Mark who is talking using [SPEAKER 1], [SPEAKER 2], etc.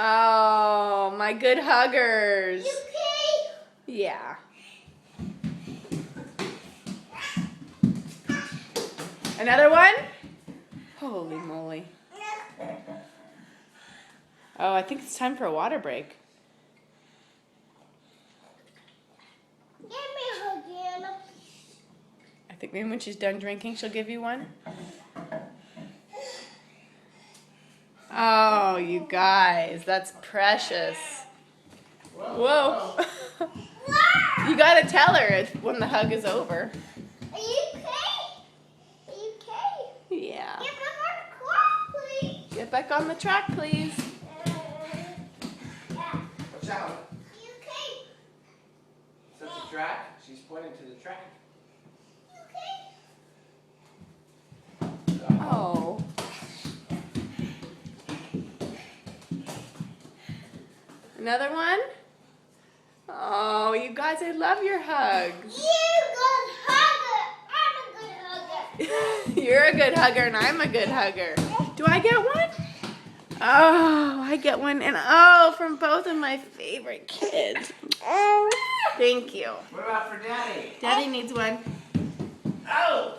[SPEAKER 1] Oh, my good huggers.
[SPEAKER 2] You okay?
[SPEAKER 1] Yeah. Another one? Holy moly. Oh, I think it's time for a water break.
[SPEAKER 2] Give me a hug, Anna.
[SPEAKER 1] I think maybe when she's done drinking, she'll give you one. Oh, you guys, that's precious. Whoa. You gotta tell her when the hug is over.
[SPEAKER 2] Are you okay? Are you okay?
[SPEAKER 1] Yeah.
[SPEAKER 2] Get back on the clock, please.
[SPEAKER 1] Get back on the track, please.
[SPEAKER 2] Yeah.
[SPEAKER 3] Watch out.
[SPEAKER 2] Are you okay?
[SPEAKER 3] Is that the track? She's pointing to the track.
[SPEAKER 2] You okay?
[SPEAKER 1] Oh. Another one? Oh, you guys, I love your hugs.
[SPEAKER 2] You good hugger. I'm a good hugger.
[SPEAKER 1] You're a good hugger and I'm a good hugger. Do I get one? Oh, I get one. And oh, from both of my favorite kids. Thank you.
[SPEAKER 3] What about for Daddy?
[SPEAKER 1] Daddy needs one.
[SPEAKER 3] Oh!